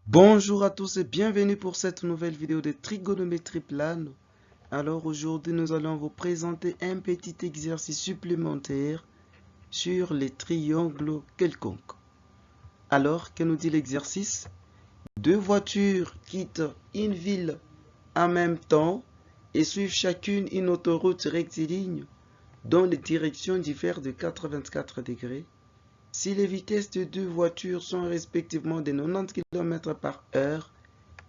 Bonjour à tous et bienvenue pour cette nouvelle vidéo de trigonométrie plane. Alors aujourd'hui nous allons vous présenter un petit exercice supplémentaire sur les triangles quelconques. Alors que nous dit l'exercice? Deux voitures quittent une ville en même temps et suivent chacune une autoroute rectiligne dont les directions diffèrent de 84 degrés. Si les vitesses de deux voitures sont respectivement de 90 km par heure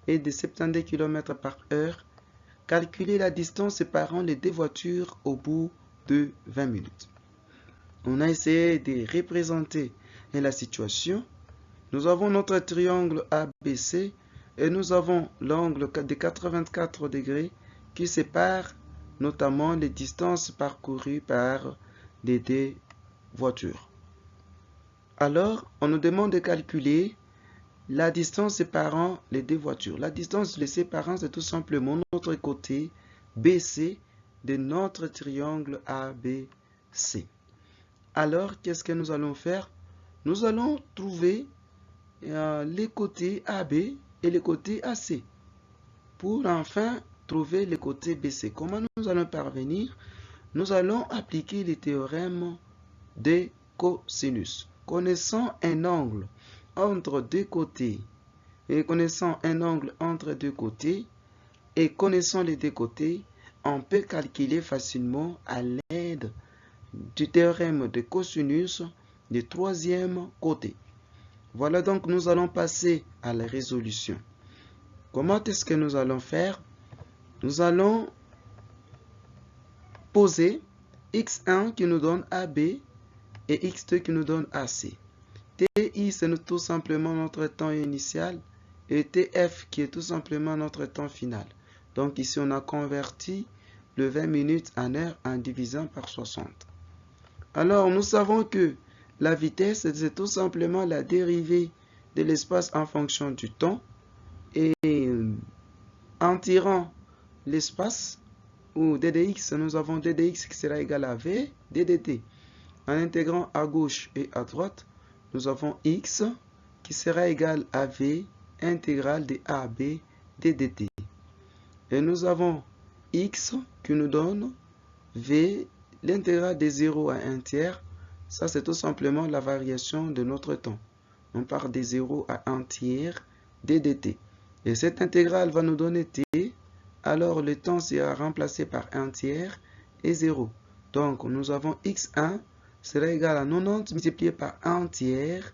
et de 70 km par heure, calculez la distance séparant les deux voitures au bout de 20 minutes. On a essayé de représenter la situation. Nous avons notre triangle ABC et nous avons l'angle de 84 degrés qui sépare notamment les distances parcourues par les deux voitures. Alors, on nous demande de calculer la distance séparant les deux voitures. La distance les séparant, c'est tout simplement notre côté BC de notre triangle ABC. Alors, qu'est-ce que nous allons faire? Nous allons trouver les côtés AB et les côtés AC pour enfin trouver les côtés BC. Comment nous allons parvenir? Nous allons appliquer le théorème des cosinus. Connaissant un angle entre deux côtés et connaissant un angle entre deux côtés et connaissant les deux côtés, on peut calculer facilement à l'aide du théorème de cosinus du troisième côté. Voilà, donc nous allons passer à la résolution. Comment est-ce que nous allons faire? Nous allons poser x1 qui nous donne AB et x2 qui nous donne AC. TI, c'est tout simplement notre temps initial et TF qui est tout simplement notre temps final. Donc ici, on a converti le 20 minutes en heure en divisant par 60. Alors, nous savons que la vitesse, c'est tout simplement la dérivée de l'espace en fonction du temps. Et en tirant l'espace, ou ddx, nous avons ddx qui sera égal à v ddt. En intégrant à gauche et à droite, nous avons x qui sera égal à v intégrale de AB ddt. Et nous avons x qui nous donne v l'intégrale de 0 à 1 tiers. Ça, c'est tout simplement la variation de notre temps. On part de 0 à 1 tiers ddt. Et cette intégrale va nous donner t. Alors, le temps sera remplacé par 1 tiers et 0. Donc, nous avons x1 sera égal à 90 multiplié par 1 tiers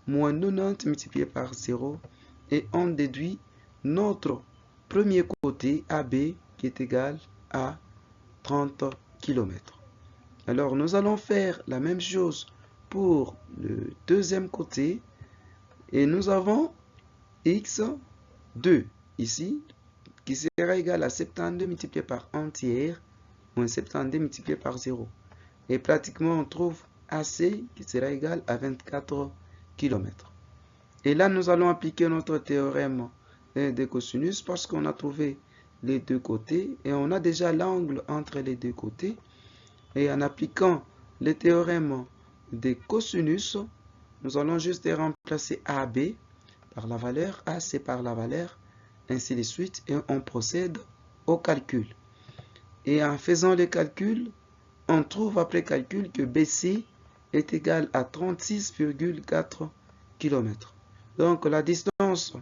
moins 90 multiplié par 0. Et on déduit notre premier côté AB qui est égal à 30 km. Alors, nous allons faire la même chose pour le deuxième côté. Et nous avons x2 ici qui sera égal à 72 multiplié par 1 tiers moins 72 multiplié par 0. Et pratiquement, on trouve AC qui sera égal à 24 km. Et là, nous allons appliquer notre théorème des cosinus parce qu'on a trouvé les deux côtés et on a déjà l'angle entre les deux côtés. Et en appliquant le théorème des cosinus, nous allons juste remplacer AB par la valeur, AC par la valeur, ainsi de suite, et on procède au calcul. Et en faisant les calculs, on trouve après calcul que BC est égal à 36,4 km. Donc la distance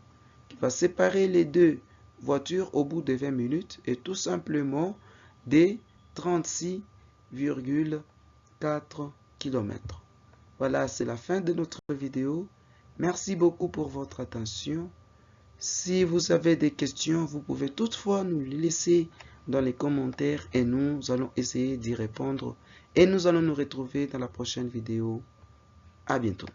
qui va séparer les deux voitures au bout de 20 minutes est tout simplement de 36,4 km. Voilà, c'est la fin de notre vidéo. Merci beaucoup pour votre attention. Si vous avez des questions, vous pouvez toutefois nous les laisser dans les commentaires et nous allons essayer d'y répondre. Et nous allons nous retrouver dans la prochaine vidéo. À bientôt.